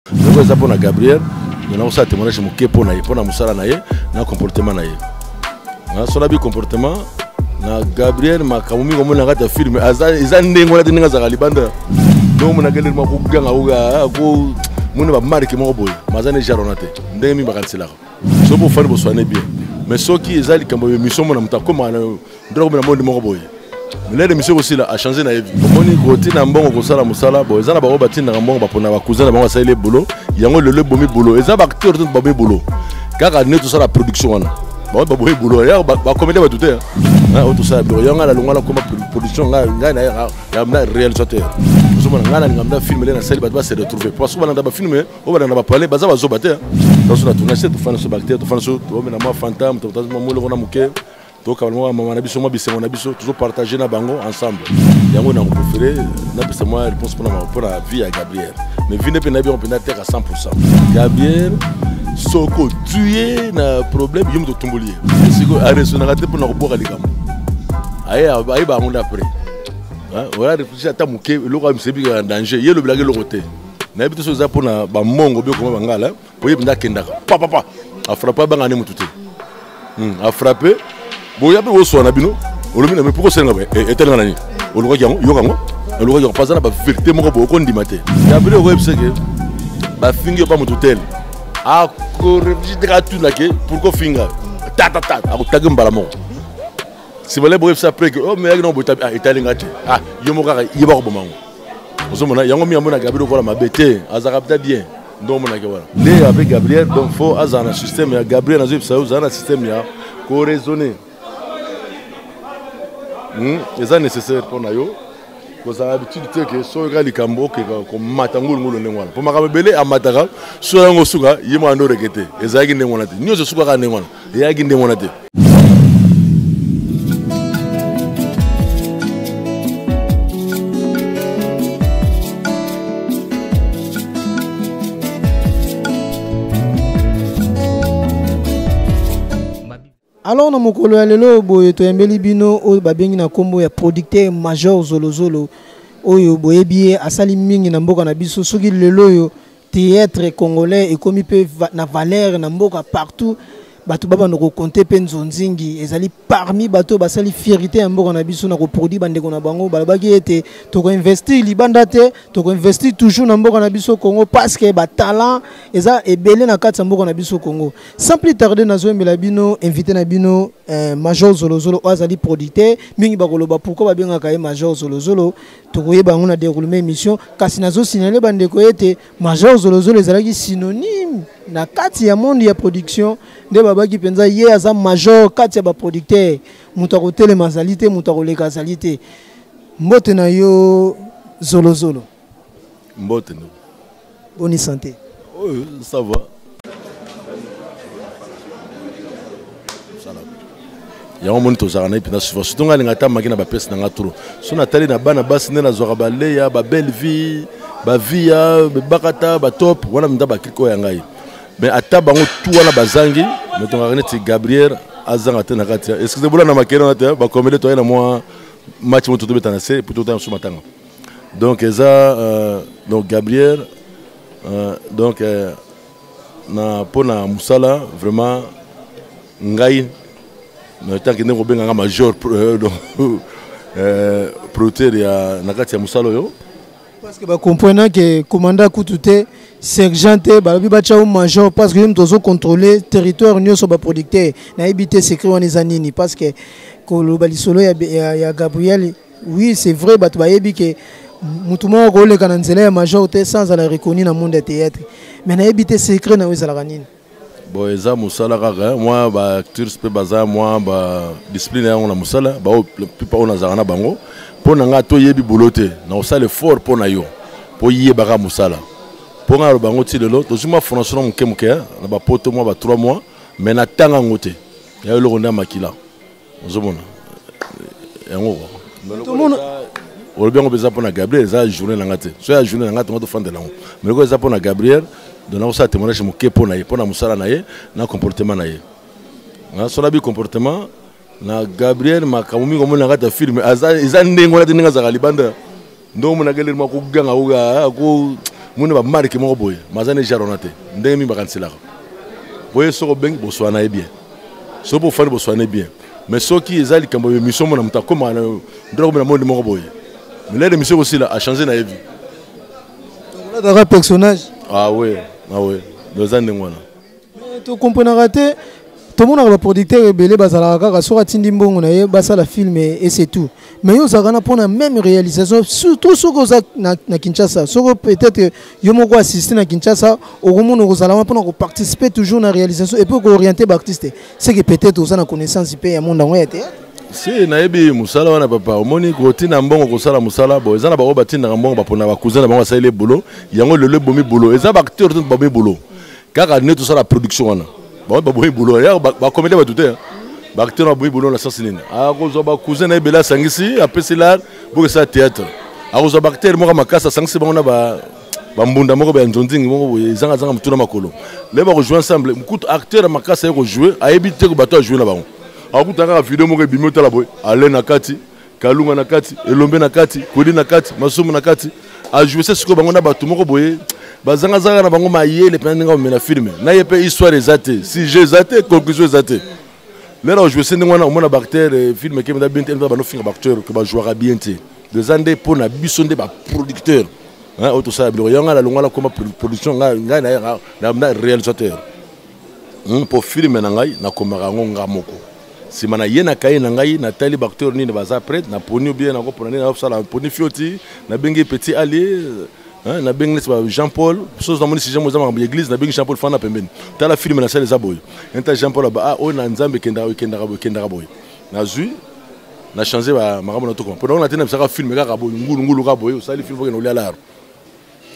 Donc ça pour na Gabriel, nous avons ça témoignage moké pour na musala na ye, na comportement na ye. Na son abi comportement na Gabriel makamumi comme na kata film eza ndengo na tinga za libanda. Donc mon ageli ma kuganga uga ko mona ba marque mo boy, mazane jaronate. Ndenge mi bakansela. So pour faire soigner bien. Mais ce qui est ali kambo mission mona mutako ma ndro na monde mo boy. Mais les monsieur aussi là a changé na vie. Moni côté na mbongo ko sala musala bo ezana ba ko batina na mbongo ba pona ba cousin na bango sa ile boulot. Yango le bomi boulot. Eza ba acteur tout ba boulot. Car ne tout ça la production wana. Ba ba boulot ya ba comédie ba tout hein. Tout ça bo yanga la longa la comme production nga na réalisateur. Nous sommes ngana ngamda film le na sali ba se retrouver. Parce que ba filmer, o ba na ba parler baza ba zo bater. Donc on a tourné cette fan so bactère, to fan so to na ma fantôme, to ta mo le na muke. Donc, maman a toujours partagé na bango ensemble. Yango na préféré, na pesa moi réponse pour la vie à Gabriel. Mais vie ne peut pas on terre à 100%. Gabriel, soko tué na problème yum to tombolier. C'est que arrêter na raté pour na boire les gam. Aïe ba on après. Hein, voilà réfléchir à ta muke, le roi c'est bien en danger. Il le blague le côté. Na habite so za pour na ba mongo bien comme bangala, pour y benda kenda. Papa a frappé bangane mututé. A frappé bon, il y a des gens qui ont dit mais pourquoi c'est là et tel nani on le regarde on le regarde pas ça la vérité mon ko on dit maté après web c'est que ba fingi pas mon hôtel a ko réfléchir tout là que pourquoi finga ta a ko tagum bala mo si vous voulez bref ça après que oh mais non bota italien ngati ah yo mo kaka yeba ko bomango ozomona yango mi amona Gabriel voilà ma bête azarabta bien donc mona ke voilà les avec Gabriel donc faut azana système ya Gabriel nazo ça azana système ya ko raisonner. C'est nécessaire pour nous. Vous avez l'habitude que si vous avez des cambo, que vous matangul ngulu nengwana. Pour ma kabele a matara, si vous avez suga, yemo ando rekete. Ezagi nengwana te. Nyo se suga ka nengwana. Ezagi nengwana te. Alors, nous avons boye to embeli bino o babengi na kombo ya producteur major Zolozolo oyo boyebi asali mingi na mboka na biso soki lelo yo théâtre congolais et comme peut na valeur na mboka partout bato baba ndoko compter pe nzonzingi ezali parmi bato basali fierté ya mboka na biso na ko produit bandeko na bango balabaki ete to ko investir libanda te to ko investir toujours na mboka na biso Congo parce que ba talent eza ebele na kati ya mboka na biso Congo. Sans plus tarder nazo mbela bino invité na bino Major Zolozolo azali producteur mingi bakoloba pourquoi ba benga ka Major Zolozolo to ko yeba ngona déroulement émission kasi nazo signaler bandeko ete Major Zolozolo ezalaki synonyme na kati ya monde ya production nde babaki penza ye aza major kati ya ba producteur mutu akotele mazalité mutu akoleka azalité mbote na yo Zolozolo mbote no bonne santé. Oui, ça va. Ya on monte aux arnaques puis na surtout nga ngata makina ba pesa nga trop so na tali na bana basi ne na zoka ba leya ba belle vie ba via ba bakata ba top wana mnda ba kiko ya ngai. Mais à tabango tout wana bazangi mais ton arneti Gabriel azanga tena katia excusez-moi na makena na te ba comédie to na moi match moto to betana c'est plutôt dans ce matin donc ça donc Gabriel donc na pona musala vraiment ngai mais tant que nous avons un major producteur ya nakati ya musala yo parce que ba comprendre que commandant Koutouté sergent te ba bi ba cha major parce que nous devons contrôler territoire nyoso ba producteur na habité secret wana zanini parce que ko lo balisolo ya Gabriel oui c'est vrai ba to ba yebi que mutumo ko le kana nzela ya major te sans la reconnaître dans monde de théâtre mais na habité secret na wezala kanini. Bon, eza musala kaka moi ba acteur pe baza moi ba discipline ya on musala ba le plupart on azana bango pona nga to yebi bolote na osala fort pona yo po yeba ka musala ponga bango ti lelo to juma formation muke muke na ba poto moi ba 3 mois mais na tanga ngote ya lo ronda makila ozomona yango to mona o bien beza pona Gabriel za journée na ngate so ya journée na ngate to fande nango mais ko za pona Gabriel donc ça témoignage moké pour na musala na ye na comportement na ye na son abi comportement na Gabriel makamumi comme na ngata film aza ndengo na tinga za libanda ndo mona gele mako ganga uga ko muna ba marque moko boye mazane jaronate ndenge mi bakanselaka boye soko bengi boswana bien so bo fani boswana bien mais soki ezali kambo mission mona muta koma ndoko na monde moko boye mais les mission aussi là a changé na vie donc là personnage ah ouais deux ans ngwana to comprendre te tout le monde a producteur rebelle bazala kaka so atindi mbongo na ye basala film et c'est tout mais yo zakana pour la même réalisation surtout ce que na Kinshasa so peut-être yo moko assister na Kinshasa au monde kozala pour participer toujours na réalisation et pour orienter l'artiste c'est que peut-être aux na connaissance pe ya monde ngwa te si na yebi musala wana papa omoni kotina mbongo kosala musala bo ezana ba batina mbongo ba pona ba cousin na bango sa ile boulot yango le bomi boulot eza ba acteur tout bomi boulot kaka ne tout ça la production wana ba bomi boulot ya ba comédie ba tout ba acteur na bomi boulot na sens nini a kozo ba cousin na ebela sangisi apesi la bo ça théâtre a kozo ba acteur mo makasa sangisi bango na ba mbunda moko ba nzondingi moko ezanga zanga mutuna makolo le ba jouer ensemble mkutu acteur makasa ya ko jouer a ebité ko bato jouer na bango akutanga video moko bimota la boy ale na kati kalunga na kati elombe na kati kodi na kati masumu na kati a jouer ce siko bango na bato moko boye bazanga zanga na bango mayele pena nga mena filme na yepe histoire ezate si je zate conclusion ezate lera jouer ce ndingwana omona bacteur film ke meda bien ba no finga acteur que ba jouera bien te des ande pour na biso nde ba producteur hein auto ça bilo yanga la longala comme production nga na réalisateur pour film na ngai na komaka ngonga moko si mana yena kaye na ngai na tali bacteur ni baza prêt na poni bien na ko pona na sala poni fioti na bengi petit ali na bengi Jean Paul chose na moni si Jean Mozama ba église na bengi Jean Paul fana pembeni tala film na sala zaboy enta Jean Paul ba o na nzambe kenda boy na zui na changer ba makambo na toko pona na tena bisaka film ka boy ngulu ka boy sali film ko na la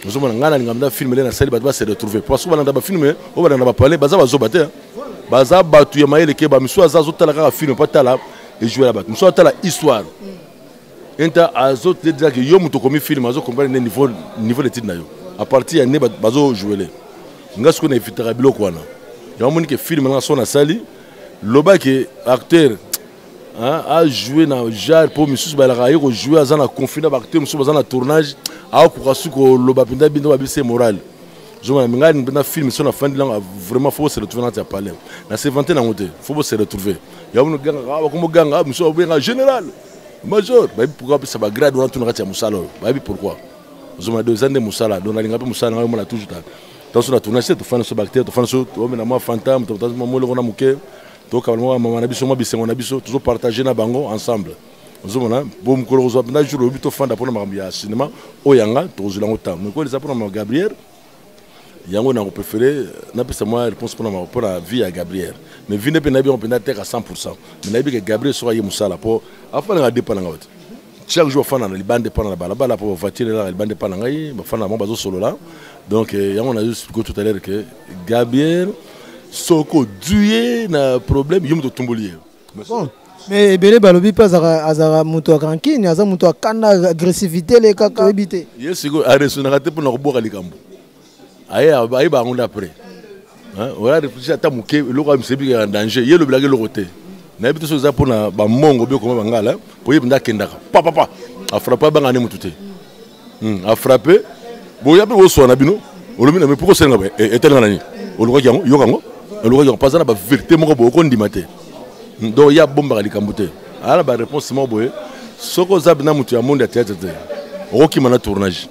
nous avons un film na sali ba se retrouver parce que ba na film o ba na ba parler baza ba zobate baza batu ya mayele ke ba miso azazo tala ka film pas tala et jouer là-bas miso tala histoire enta azo te dire que yo muto komi film azo comprendre niveau de titre na yo à partir ya ne bazo jouer le ngasko na ifitaka biloko wana ya moni ke film na so na sali loba ke acteur a joué na jar pour miso ba la ka yo jouer azana confiné ba acteur miso bazana tournage a ko kasuko loba pinda bindo ba bise moral je me film sur la fin de l'an vraiment faut se retrouver dans palais na se vanter na ngote faut se retrouver ya uno ganga comme ganga monsieur bien général major ba pourquoi ça va grade on tourner à musala ba pourquoi je me deux ans de musala donc alinga pe musala on a toujours dans sur la tournage c'est to fana so bactère to fana so to na moi fantôme to mo le on a muke to ka mo na biso mo bisengo na biso toujours partager na bango ensemble ozomona bom ko zo na jour obi to fanda pour na makambo ya cinéma oyanga to zo lango temps mais ko les pour na Gabriel yango na préféré na pesa moi réponse pour la vie à Gabriel mais vie ne peut pas on peut être à 100% mais na bi que Gabriel soit musala pour afin na dépend nga wote chaque jour fana na libande pendant la bala pour voiture la libande pendant ngai ba fana mo bazo solo là donc yango na juste tout à l'heure que Gabriel soko dué na problème yum to tumbolier bon mais belé balobi pas azara muto akankini aza muto akana agressivité les kaka ebité yes go arrêter na raté pour na boka likambo aye ba on après hein voilà réfléchir ata muke loko amsebi en danger ye le blague le côté na ebito so za pour na ba mongo be comme bangala pour yebinda kendaka papa a frappé banga ne mutute a frappé bo ya be wo so na bino olomina mais pourquoi senga ba etelanga nani oloko yango yokango oloko yango pas na ba vérité moko bo ko ndimate donc ya bomba likambote ala ba réponse mo boye soko za bina mutu ya monde ya théâtre oki mana tournage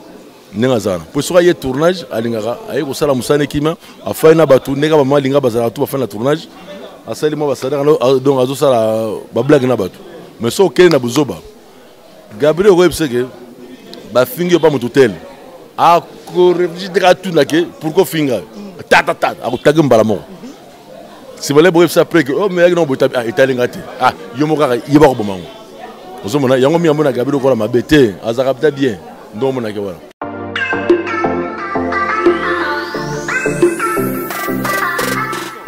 nengazana pour soit y tournage alingaka ayi ko sala musane kima afana batu nega ba malinga bazala tu afana tournage asali mo basala donc azo sala ba blague na batu mais so kene na buzoba Gabriel ko ebseke ba fingi ba mututel a ko réfléchir tout na ke pourquoi finga ta a ko tagum bala mo si vous voulez ça après que oh mais non bota italingate yo mo kaka yeba ko bomango ozomona yango mi amona Gabriel ko la mabete azakapta bien ndo mona ke wala.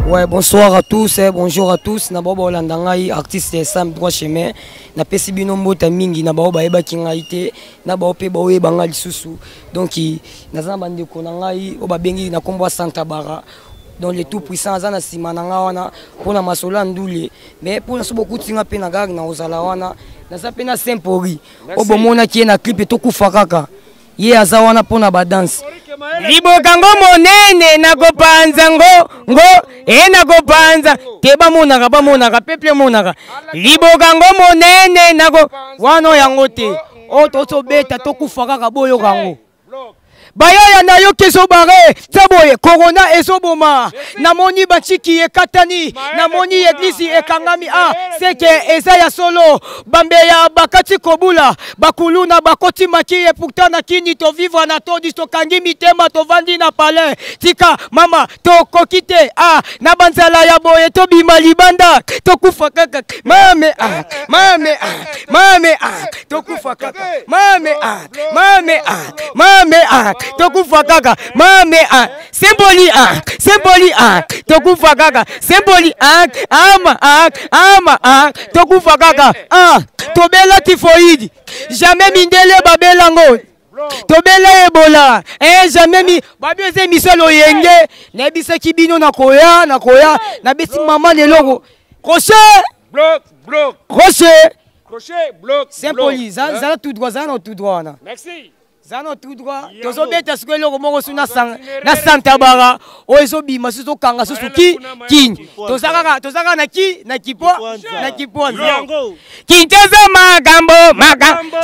Ouais, bonsoir à tous, bonjour à tous. Nababa Olandangai, artiste Sam droit chemin. Na pesi bino mbota mingi na bao baeba kingaite, na bao pe bao ebanga lisusu. Donc naza bande ko nangai o babengi na kombo Santa Bara. Donc les tout puissants za na sima nanga wana pona masola ndule. Mais pona so beaucoup tinga pe na gag na ozala wana. Naza pe na Saint-Pori. O bomona ki na clip to kufa kaka. ye aza wana mpona badanse. Libokango monene nakopanza ngo nakopanza te bamonaka peple monaka libokango monene nako wana yango te o tozobeta tokufa kaka boyo kango bayaya na yo keso bare taboye corona ezoboma namoni bachiki ekatani namoni eglise ekangami seke eza ya solo bambeya bakati kobula bakuluna bakoti makie pourtant na kini to vivre na todi to kangi mitema to vandi na palais tika mama to kokite na banzala ya boye to bima libanda to kufa kaka mame to kufa kaka mame tokufa kaka mame symboli tokufa kaka symboli ama tokufa kaka tobela tifoidi jamais mindele babelango tobela ebola jamais mi babeze misolo yenge na bisa kibino na koya na besi mama leloko crochet bloc symboli zala tout droit na merci. Zano tout droit, tozo beta siko loko moko su na Santa Bara, o ezo bima su to kanga su king. Tozaka na kipo. Kintezo magambo,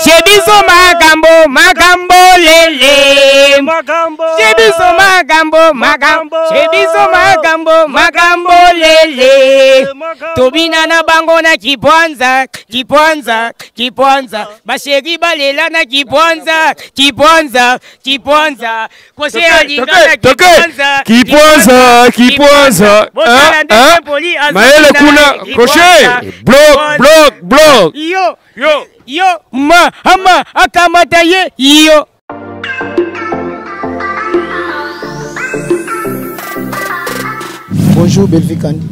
shebizo magambo lele. Shebizo magambo lele. Tobina na bango na kipwanza. Basheri balela na kipwanza. Kipwanza. Kose alingana kipwanza. Maele kuna crochet. Bloc. Yo. Hama akamata ye. Yo. Bonjour Belvikandi.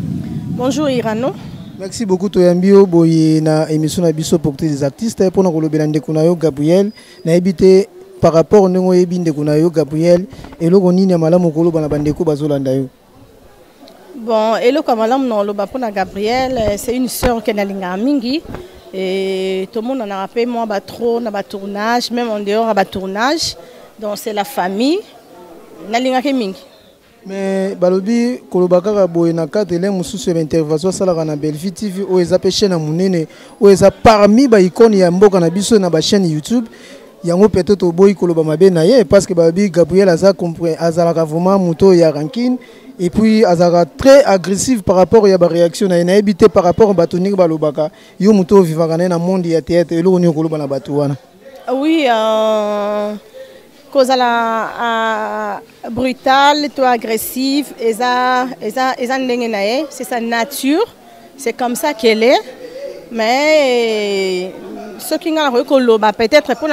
Bonjour Irano. Merci beaucoup Toyambio boye na émission na biso portée des artistes pour na kolobela ndeko na yo Gabriel na ebité par rapport ndeko yebi ndeko na yo Gabriel eloko nini malamu koloba na bandeko bazolanda yo. Bon, eloko malamu no loba pona Gabriel, c'est une sœur qui est na mingi et tout le monde en a rappelé moi ba trop na ba tournage, même en dehors ba tournage. Donc c'est la famille na linga ke mingi. Mais balobi kolobaka boye na katele mususu intervention sala na Belfi TV o ezape chaîne munene o eza parmi ba icône ya mboka na biso na ba chaîne YouTube yango peut-être boy koloba mabe na ye parce que balobi Gabriel aza comprend azalaka vraiment muto ya ranking et puis azara très agressif par rapport ya ba réaction na habité par rapport ba tonique balobaka yo muto vivaka na monde ya théâtre elo ni koloba na batu wana. Oui, cause la brutale, toi agressive, c'est sa nature, c'est comme ça qu'elle est. Mais ce qui a peut-être pour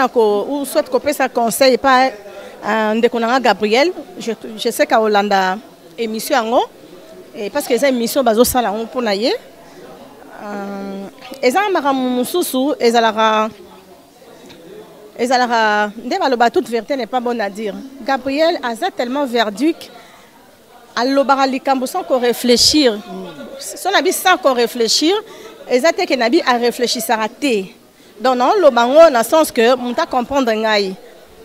ou soit copier sa conseil pas de Gabriel, je sais qu'à Hollanda émission et parce que les émissions bazo sala on pour naie eza maramu mususu ezalaka toute vérité n'est pas bonne à dire. Gabriel a tellement verdict sans qu'on réfléchir. Son habit sans qu'on réfléchir, exact que nabi a réfléchi ça raté. Donc non, le bango dans le sens que on t'a comprendre ngai.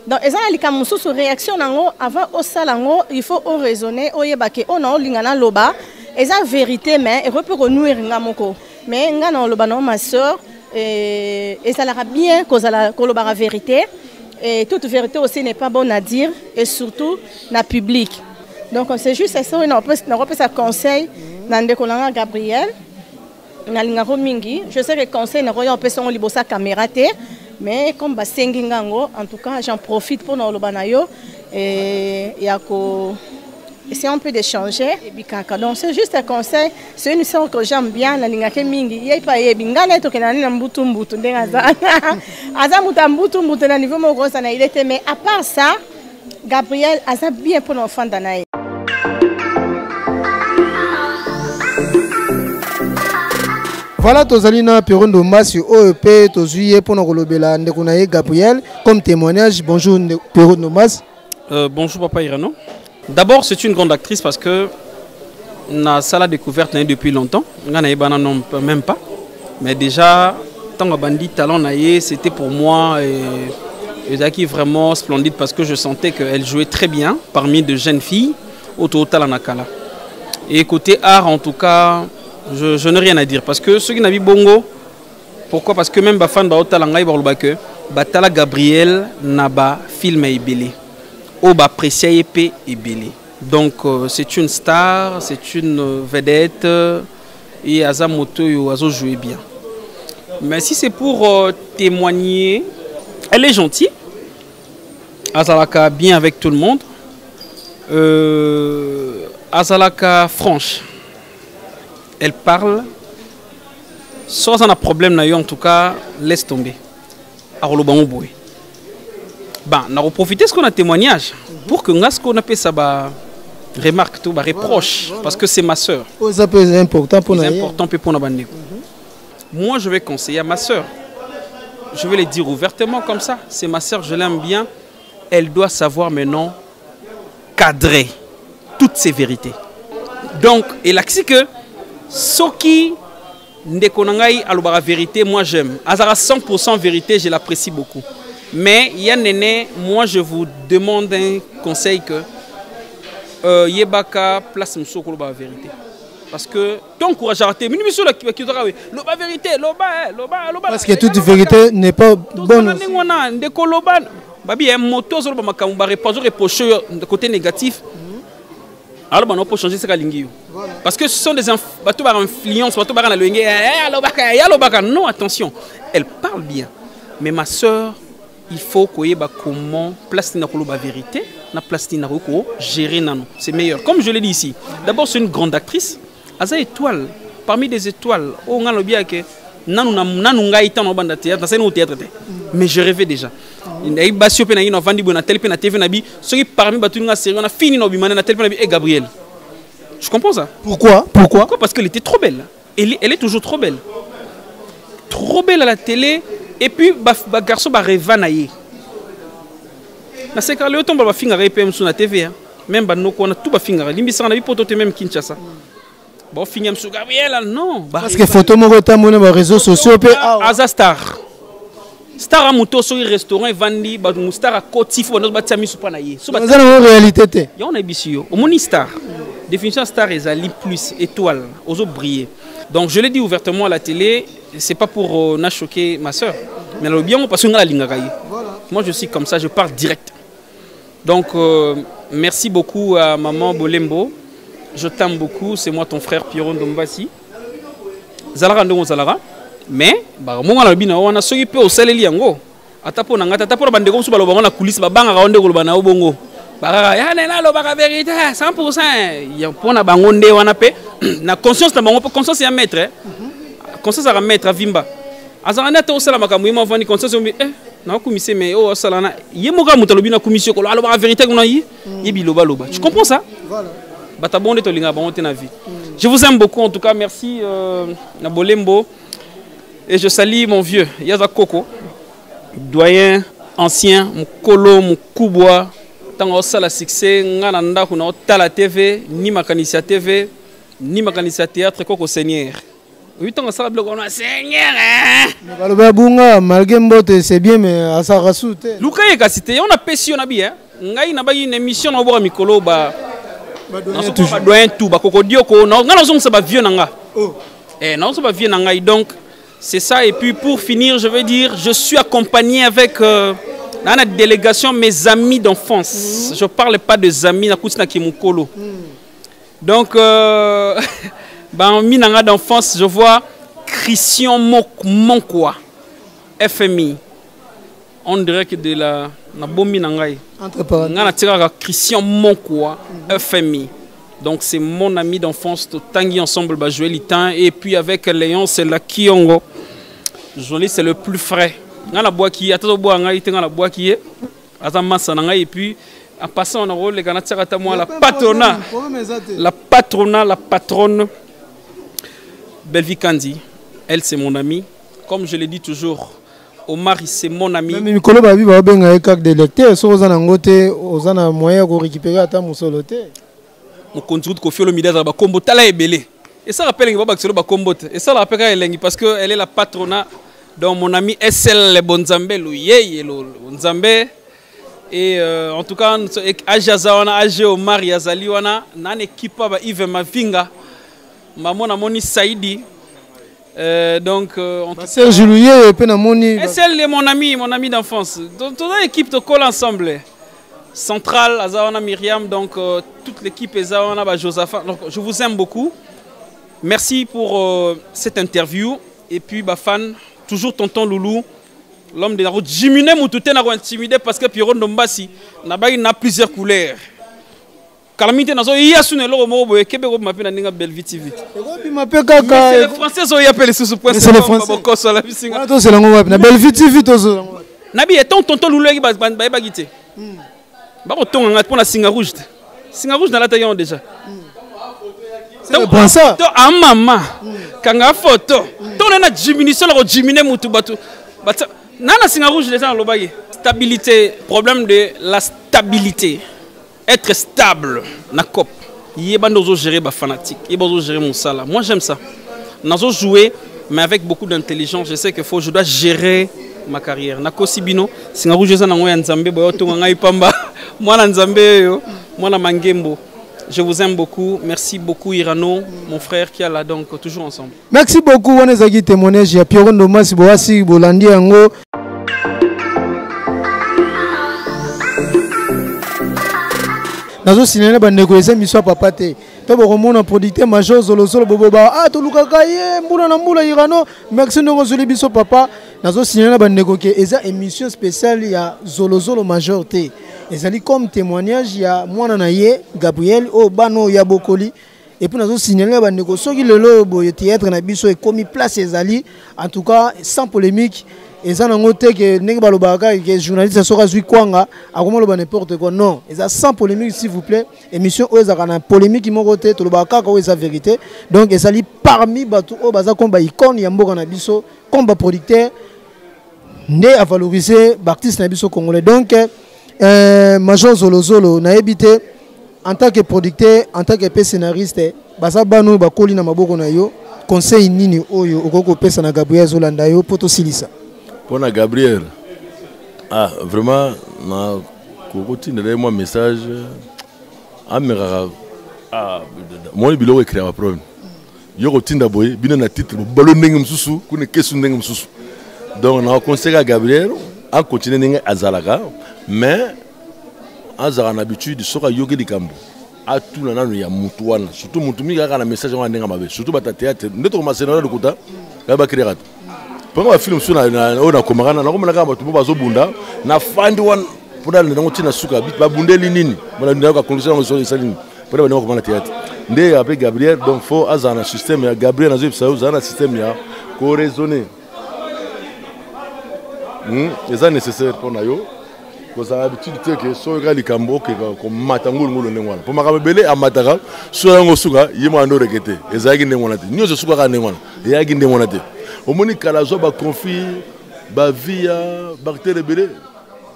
Donc exact que réaction nango avant au salango, il faut raisonner, au yebake, on non lingana loba, exact vérité mais il peut renouer ngamoko. Mais ngana loba non ma sœur. Et ça l'aura bien qu'on la vérité. Et toute vérité aussi n'est pas bonne à dire. Et surtout, dans le public. Donc c'est juste ça, on a un conseil dans le Gabriel. Je sais que le conseil n'a pas de caméra. Mais comme en tout cas, j'en profite pour nous et essayer un peu d'échanger. Donc c'est juste un conseil, c'est une histoire que j'aime bien. Mais à part ça, Gabriel a bien pour l'enfant d'Anaï. Voilà, Tozalina Perondo Massi OEP, Tozuye pour nous Gabriel comme témoignage. Bonjour Perondo Massi. Bonjour Papa Irano. D'abord, c'est une grande actrice parce que na sala découverte depuis longtemps. Non même pas. Mais déjà, tant que bandit talent naïe, c'était pour moi Ezaki vraiment splendide parce que je sentais qu'elle jouait très bien parmi de jeunes filles autour de Nakala. Et côté art, en tout cas, je n'ai rien à dire. Parce que ceux qui n'ont pas bongo, pourquoi? Parce que même les fans de Talangaï, Batala Gabriel Naba film est belé. Oba apprécié épée et belé. Donc c'est une star, c'est une vedette et Azamoto Azo jouait bien. Mais si c'est pour témoigner, elle est gentille. Azalaka bien avec tout le monde. Azalaka franche. Elle parle. Soit on a un problème, en tout cas, laisse tomber. Alors le bon boy. Ben, on a profité de ce qu'on a témoignage pour que ce qu'on appelle ça remarque tout, reproche, parce que c'est ma soeur. Ça peut être important pour nous. C'est important pour nous. Moi, je vais conseiller à ma soeur. Je vais le dire ouvertement comme ça. C'est ma soeur, je l'aime bien. Elle doit savoir maintenant cadrer toutes ces vérités. Donc, elle a dit que ce qui Ndekonangai alobara vérité, moi j'aime. Azara 100% vérité, je l'apprécie beaucoup. Mais il y a néné, moi je vous demande un conseil que Yebaka place Moussoko la vérité. Parce que ton courage à rater, mais nous sommes là qui doit la vérité, parce que toute vérité n'est pas bonne. Babi un moto sur le makamba reprocher de côté négatif. Alors on peut changer ce qu'il parce que ce sont des influences, non, attention, elle parle bien. Mais ma soeur, il faut qu'on ait comment placer la vérité, na placer la gérer nano. C'est meilleur. Comme je l'ai dit ici, d'abord c'est une grande actrice. Aza étoile, parmi des étoiles, on a le bien que mais je rêvais déjà. Gabriel. Je comprends ça. Pourquoi? Parce qu'elle était trop belle. Elle est toujours trop belle. Trop belle à la télé. Et puis, le garçon va rêver. C'est quand le temps va finir sur la TV. Même on a tout va finir. L'immission a vu même Kinshasa. Bon, finir sur Gabriel, non. Parce que photo mo retamona ba réseaux sociaux pe Aza star. Star a moto sur restaurant vandi ba star a kotif ba batia misu pa na ye. So ba en réalité te. Ya on a bisio. Au moni star. Définition star ezali plus étoile, ozo briller. Donc je l'ai dit ouvertement à la télé, c'est pas pour na choquer ma soeur, mais le bien parce que on a la lingaka ye. Moi je suis comme ça, je pars direct. Donc merci beaucoup à maman Bolembo. Je t'aime beaucoup, c'est moi ton frère Pierron Dombassi. Zalara ndongo zalara, mais ba monga la bina wana soki pe osaleli yango. Atapo na ngata atapo bande ko suba lo bango na coulisse ba banga ka onde ko bana obongo. Ba ya na lo ba vérité 100%. Ya pona bango nde wana pe na conscience na bango conscience ya maître. Conscience à maître à Vimba. Azara na to sala makambo yima vani conscience na commission mais oh sala na yemoka mutalobi na commission ko lo ba vérité ko na yi. Yebi loba loba. Tu comprends ça? Voilà. Je vous aime beaucoup, en tout cas, merci Nabolembo. Et je salue mon vieux, Yaza Koko, doyen, ancien, mon colo, mon coubois. Tant que ça, succès, Nananda, on a la TV, ni Makanisia TV, ni Makanisia Théâtre, Koko Seigneur. Oui, tant que ça, on a Seigneur. Malgré Mbote, c'est bien, mais à sa rasoute. Luka est cité, on a péché, on a bien. On a une émission, on a mis Mikolo. Donc c'est ça. Et puis pour finir, je veux dire, je suis accompagné avec dans la délégation mes amis d'enfance. Je parle pas des amis donc minanga d'enfance, je vois Christian Monkwa, FMI. On dirait que de la Nabominangai. Christian Monkwa, FMI. Donc c'est mon ami d'enfance, Tanguy ensemble, jouer l'itin. Et puis avec Léon, c'est la Kiongo. Joli, c'est le plus frais. La bois qui est, la bois qui est, et puis en passant, on a rôle, la patronat, la patronne, Belvi Kandi. Elle, c'est mon amie. Comme je l'ai dit toujours, Omar, c'est mon ami. Mais Mikolo Babi va bien avec des lecteurs, so aux anangote, aux ana moyen pour récupérer à ta mousolote. On continue de confier le midaz à Bakombo, tala est belé. Et ça rappelle que Baba Xelo Bakombo. Et ça rappelle qu'elle est parce qu'elle est la patronat Donc mon ami SL le Bonzambe, le Yeye, le Bonzambe. Et en tout cas, Ajazawana, Ajé Omar, Yazaliwana, nan équipe ba Yves Mavinga, Mamona Moni Saïdi. Donc, Serge Louye et Penamoni. SL est mon ami d'enfance. Donc, toute l'équipe te colle ensemble. Centrale, Azawana Myriam, donc toute l'équipe Azawana Josaphat. Donc, je vous aime beaucoup. Merci pour cette interview. Et puis, fan, toujours tonton Loulou. L'homme de la route, Jimine Moutouté n'a pas intimidé parce que Pierron Dombassi n'a plusieurs couleurs. Calamité n'a pas eu à sonner l'homme et Québec m'a appelé Ninga Belvi TV. C'est les Français qui ont appelé ce point. C'est les Français. C'est la Ngouab. Na Belvi TV tozo. Nabi est ton tonton Loulou qui va bagiter. Bah autant on a pour la Singa rouge. Singa rouge dans la taille déjà. C'est bon ça. Ah maman. Kanga photo. Ton on a diminution la Jimine Moutou Batou. Nana Singa rouge déjà le bagué. Stabilité, problème de la stabilité. Être stable na cop. Yeba nozo gérer ba fanatique, yeba nozo gérer mon sala. Moi j'aime ça. Nazo jouer mais avec beaucoup d'intelligence. Je sais que je dois gérer ma carrière. Nako Sibino, Singa rouge za na ngoya Nzambe boyo to ngai pamba. Mwana Nzambe yo, mwana Mangembo. Je vous aime beaucoup. Merci beaucoup Irano, mon frère qui est là donc toujours ensemble. Merci beaucoup. On est à témoignage ya Pierron Dombassi Boasi Bolandi Ango. Nazo sinena ba négocier mission papa te. To bo komona producteur major Zolozolo boboba. Ah to lukaka ye mbula na mbula Irano. Merci ndongo zoli biso papa. Nazo sinena ba négocier eza émission spéciale ya Zolozolo major te. Ezali comme témoignage ya mwana na ye Gabriel o bano ya bokoli. Et puis nazo signaler ba négocier ki lelo boye théâtre na biso e komi place ezali en tout cas sans polémique. Et ça n'a pas que les journalistes sont kwanga à n'importe quoi. Non, et ça sans polémique s'il vous plaît. Émission où ils ont polémique qui m'ont côté tout le baka où ils ont vérité. Donc ils allaient parmi bateau au baza combat icône yambo na biso combat producteur né à valoriser l'artiste na biso congolais. Donc Major Zolozolo na habité en tant que producteur, en tant que scénariste, baza bano ba koli na maboko na yo conseil nini oyo okoko pesa na Gabriel Zolanda yo poto silisa. Pour Gabriel, vraiment, moi un message. Moi, je vais écrire un problème. Je vais écrire un titre. Donc, on conseille à Gabriel à continuer à Zalaga, mais à Zalaga, l'habitude de faire yoga de Kambo. À tout le monde, il y a Moutouana. Surtout Moutouami, il y a un message à Nenga. Surtout à théâtre. Notre macénaire de Kouta, il y a un créateur. Pendant le film sur na komagana na komana kama tubo bazobunda na fandi one pour aller dans tina suka bit ba bundeli nini bana ndaka ka condition ngo so salini pour aller dans komana théâtre ndé avec Gabriel donc faut azana système ya Gabriel nazo bisa uzana système ya ko raisonner c'est nécessaire pour na yo ko ça habitude que so ga likambo ke ko matangulu ngolo ndengwana pour makaba belé amataka so ngo suka yimo ando rekete ezaki ndengwana te nyo so suka ka ndengwana yaki ndengwana te au moni kalazo ba conflit ba via bactéries belé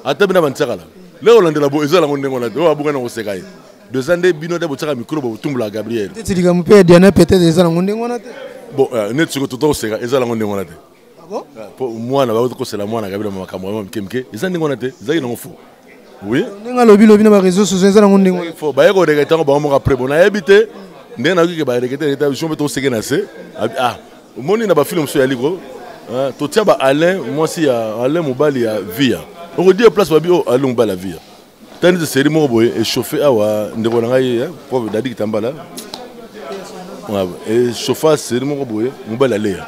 atabina bantsakala le olandela bo ezala ngondengona te o abuka na kosekai deux ans de bino de botsaka micro bo tumbula Gabriel te dika mpe Diana peut-être ezala ngondengona te bon net siko toto seka ezala ngondengona te ah bon pour moi na ba ko sela moi na Gabriel makambo mkemke ezala ngondengona te ezali na ngofo oui nenga lobi na ba réseaux sociaux ezala ngondengona faut ba yeko de tango ba mo après bon na habité ndena ki ke ba rekete eta biso to seke na se ah moni na ba film so ya liko to tia ba Alain moi si ya Alain Mobali ya via on dit place ba bio Alain Mobali la via tani de série mo boye et chauffer awa ndeko na ngai pauvre dadi kitambala et chauffer série mo boye Mobali la lea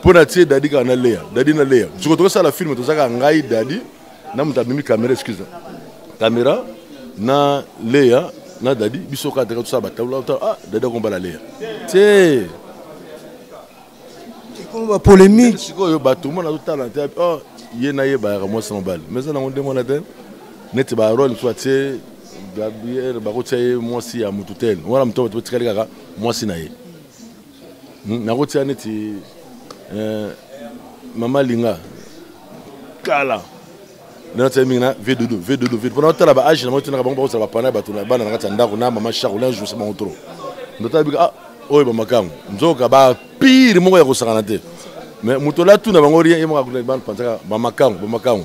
pour na tie dadi ka na lea dadi na lea je ko ça la film to saka ngai dadi na muta mimi caméra excuse caméra na lea na dadi biso ka tout ça ba tabla ah dadi ko mbala lea tie comme polémique siko yo bato mo na talent oh yena ye ba mo sans balle mais ça na on demande la net ba rôle soit c'est Gabriel ba ko tsaye moi si ya mututel wala mto to tsikali kaka moi si na ye na ko tsaye net mama linga kala na tsaye minga V2 pendant tala ba age na mo tuna ba ko sa ba pana ba tuna bana na tsanda ko na mama shako na jour c'est mon trop ndota bi ah oyo ba makamu nzoka ba pire moko ya kosakana te mais mutola tout na bango rien yema ko ban pantaka bamakango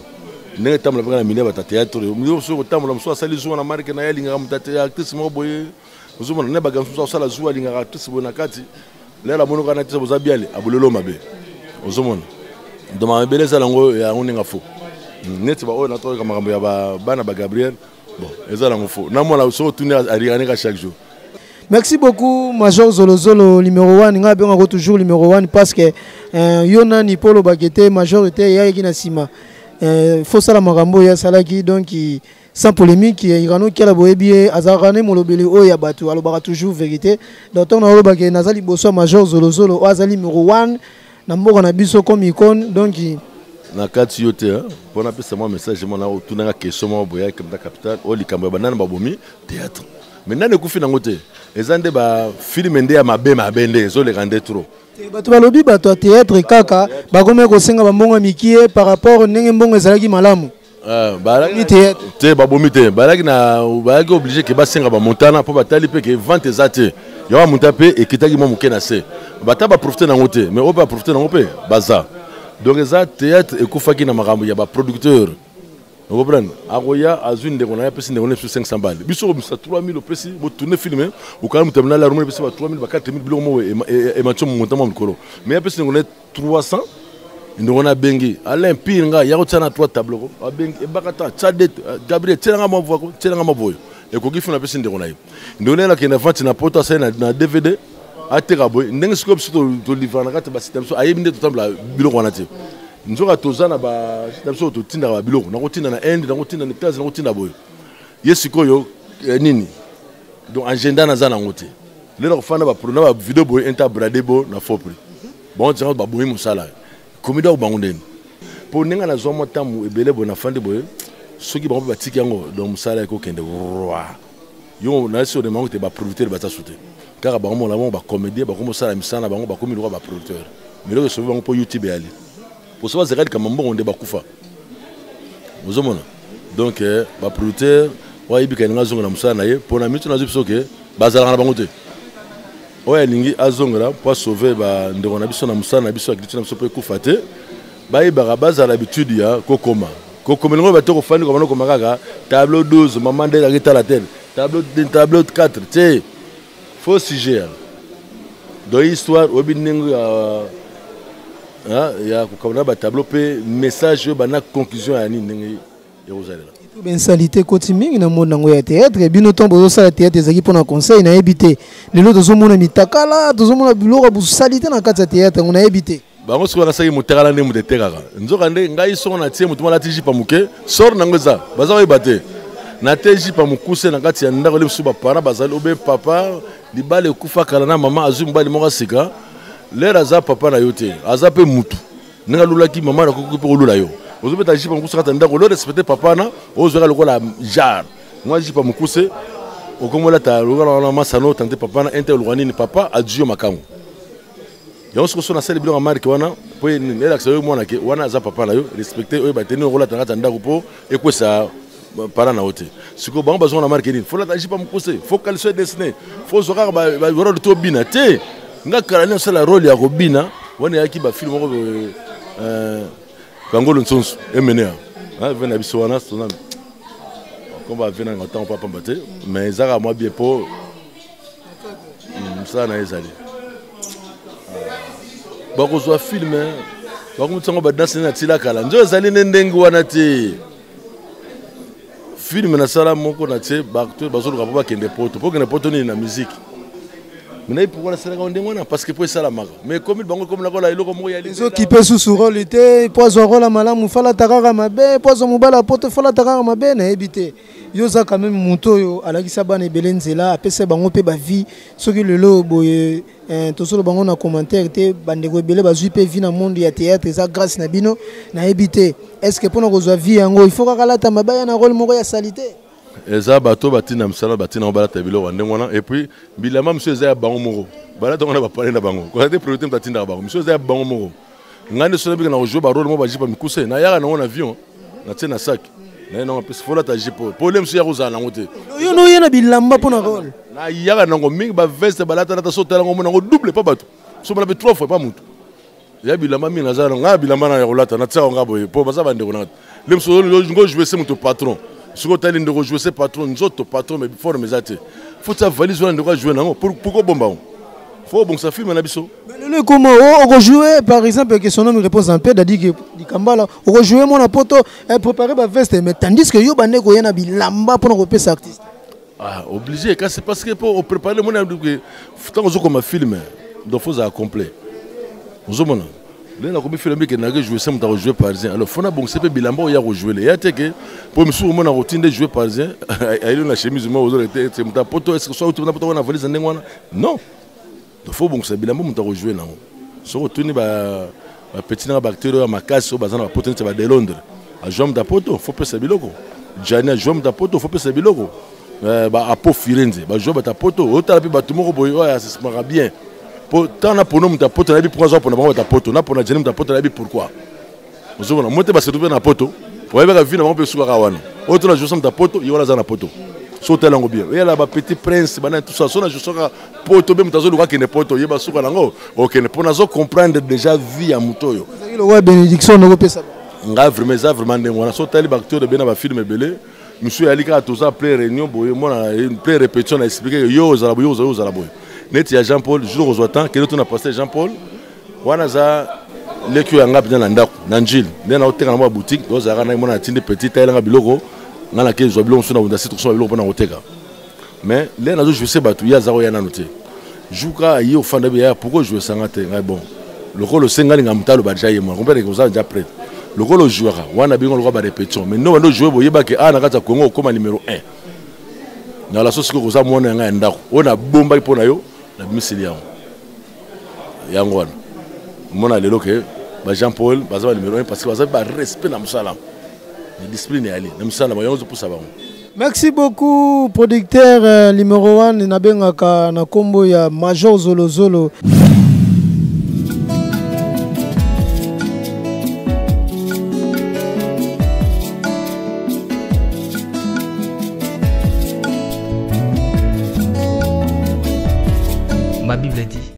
ndenge tamla bana mine ba théâtre mu so tamla mu so sali zo na marque na yalinga mu théâtre actrice mo boye zo mona ne baga so sala zo alinga actrice bona kati lela mono kana tisa boza biale abulelo mabe zo mona do ma beleza lango ya uninga fo neti ba o na to ka makambo ya bana ba Gabriel bon ezala ngo fo na mona so tourner à riganer chaque jour. Merci beaucoup, Major Zolozolo, numéro 1. Nous avons toujours numéro 1 parce que Yona Nipolo Bagete, Major était Yagina Sima. Faut ça la Marambo, Salaki, donc sans polémique, il y a un qui a boébié, Azarane, Molobele, Oyabatu, alors toujours vérité. Donc on a eu Nazali Bosso, Major Zolozolo, Azali numéro 1, Nambo Nabiso comme icône, donc. Na kati yote pour appeler ça mon message je m'en a tout na question mo boya comme ta capitale o likambo banana babomi théâtre maintenant ne kufi nango te ezande ba film ndé ya mabe mabende zo le rendre trop bato balobi bato théâtre kaka bagome ko senga bambongo mikie par rapport ndenge mbongo ezalaki malamu balaki te babomi te balaki na balaki obligé que ba senga ba montana po batali pe que vente ezate yo monta pe et kitaki mo mukena se bata ba profiter nango te mais o ba profiter nango pe baza. Donc ça théâtre et koufaki na makambo ya ba producteur. Vous comprenez? Agoya azune de konaya pesi ndengone sur 500 balles. Biso ko 3000 pesi bo tourner filmer ou quand même terminer la route pesi ba 3000 ba 4000 bilo mo et matcho montement mkolo. Mais pesi ndengone 300 ndengona bengi. Alain Pinga ya ko tsana 3 tableaux ko. Bengi e bakata Chadet Gabriel tselanga mavo ko tselanga mavoyo. Et ko kifu na pesi ndengona yi. Ndengona la kena vente na poto ça na DVD. Ateka boy ndenge sikoyo to livre na kati ba système so ayebinde to tambla biloko wana te nzoka tozana ba système so to tinda ba biloko na kotinda na end na kotinda na classe na kotinda boy yesikoyo nini donc agenda na zana ngote lelo kufana ba prona ba video boy interbradé bo na faux prix bon tsango ba boy musala komida u bangondeni po ninga na zomo tamu ebele bo na fande boy soki ba ba tiki yango donc musala ko kende roi yo na so de mango te ba producteur ba ta souté car ba mo la mo ba comédien ba ko mosala misana ba ngo ba komi lo ba producteur mais le so ba ngo po YouTube ali pour ça c'est comme bon on de ba kufa vous omona donc ba producteur wa ibika nga zonga na musala na ye pour na mitu na zipso ke bazala na bango te oya lingi azongela pour sauver ba ndeko na biso na musala na biso activité na biso po kufa te ba ibaka bazala l'habitude ya kokoma ngo ba to ko fandi ko bana ko makaka tableau 12 maman de la la tête tableau 4 tu faux sujet dans l'histoire obinengo ya ko ba tableau pe message ba na conclusion ya ni ndenge Jérusalem ben salité kotimingi na monde nango ya théâtre bino tombo zo sala théâtre ezaki pona conseil na ebité lelo tozo mona mitakala tozo mona biloko bu salité na kati ya théâtre on a ebité bango siko na saki mutakala ne mude tekaka nzoka nde ngai so na tie mutuma la tiji pa muke sor nango za baza wa ibate na teji pa mukuse na kati ya ndako le suba para bazali obe papa libale kufa kala na mama azum bali moka sika lera za papa na yote aza pe mutu ninga lulaki mama na kukupe olula yo ozo beta jipa mukuse kata ndako le respecter papa na ozo ka lokola jar moi jipa mukuse okomola ta lokola na masano tante papa na ente olwani ni papa adjio makango yo so na sele biloko marque wana po ni relax yo mona ke wana za papa na yo respecter oyo bateni lokola tanga ndako po ekwesa para na hote siko bango bazona na marque ni faut la tajipa mukuse faut qu'elle soit destinée faut zoka ba rôle to bina te nga kala ni sala rôle ya kobina wana yaki ba film ko kangolo nsonso emenea vena biso wana sona komba vena ngata papa mbate mais zaka moi bien po ça na ezali bako zo film bako mutsango ba danse na tila kala nzo ezali ndengo wana te film na sala moko na tse bakto bazolo ka ba kende poto ni na musique mais pourquoi la sala ndengo na parce que pour sala maka mais comme bango comme la kola iloko moko ya les autres qui peut sous rôle était pozo rôle malamu fala takaka mabe pozo mobala poto fala takaka mabe na ebité yoza quand même muto yo alakisa bana belenzela apesa bango pe ba vie soki lelo boye tosolo bango na commentaire te bandeko ebele bazui pe vie na monde ya théâtre ça grâce na bino na ebité est-ce que pona kozwa vie yango il faut kakalata mabaya na rôle moko ya salité eza bato batina msala batina balata biloko ndengona et puis bilama monsieur eza ya bango moko balata ngona ba parler na bango ko ate priorité mtatinda bango monsieur eza ya bango moko ngande sona bika na jouer ba rôle moko ba jipa mikuse na yaka na ngona avion na tena sac na non parce faut la ta jipo pour le monsieur ya kozala ngote yo no yena bilamba pona rôle na yaka na ngo mingi ba veste balata na ta sotela ngo mona ngo double pas bato so mala be 3 fois pas mutu ya bilamba mingi naza nga bilamba na kolata na tsaka nga boye po baza bandeko na le mso ngo jouer c'est mon patron siko tali ndeko jouer c'est patron nzoto patron mais forme ezate faut ça valise wana ndeko jouer nango pourquoi bomba faut bon ça film na biso mais comment on rejouer par exemple que son nom répond en paix d'adi que Dikambala on rejouer mon poto préparer ba veste mais tandis que yo bandeko yana bilamba pour repérer cet artiste. Ah obligé quand c'est parce que pour préparer mon que tant comme un film donc faut ça complet ozomona le na komi film que na jouer ça muta jouer parisien alors fona bon c'est pas bilamba ya rejouer le ya teke pour monsieur mon na routine jouer parisien aïe na chemise moi ozole c'est muta poto est-ce que soit tu na poto na valise ndengwana non il faut bon c'est bilamba muta rejouer na so retourner ba petit na bactéries ya makasi so bazana ba poto ba de Londres a jouer muta poto faut pas c'est biloko jani a jouer muta poto faut pas c'est biloko ba apo Firenze ba jouer ba poto otala pe ba tout moko boyo ça se marra bien. Tant pour nous, ta pote, on a dit pourquoi on a ta pote, on a pour la ta pote, on a dit pourquoi. Nous avons monté parce que tu na poto. Pour aller vers la ville, on peut souka kawana. Autre la jouer ta pote, il y a la poto. Sauter lango bien. Et là, petit prince, banane tout ça, son la jouer poto, même tazo luka qui ne poto, il y a souka lango. Ok, ne pour nous comprendre déjà vie à mutoyo. Le roi bénédiction ne repère ça. Nga vraiment ne wana sauter les bactéries de bien ba film belé. Monsieur Alika tout ça pré réunion boye moi une pré répétition a expliqué yo za la boye. Net ya Jean-Paul jour aux autant que nous passé Jean-Paul wana za lekio yanga bien na ndako na njil ndena oteka na boutique do za kana mona tindi petit taille nga biloko nga na ke zo biloko sona bunda site so biloko na oteka mais là na je sais batu ya zaro ya na noté juka yi ofanda be ya pourquoi jouer sangate nga bon le rôle sengali nga mutalo ba jaye mo comprendre que ça déjà prêt le rôle joueur wana bingo le ba répétition mais non no jouer boyeba ke ana kata Congo comme numéro 1 na la sauce ko za mona nga ndako ona bomba ipo na yo la misili yango wana mona lelo ke ba Jean-Paul baza numéro 1 parce que baza ba respect na musala la discipline ali na musala ba yango pour ça ba. Merci beaucoup producteur numéro 1 na bengaka na kombo ya Major Zolozolo. Ma Bible dit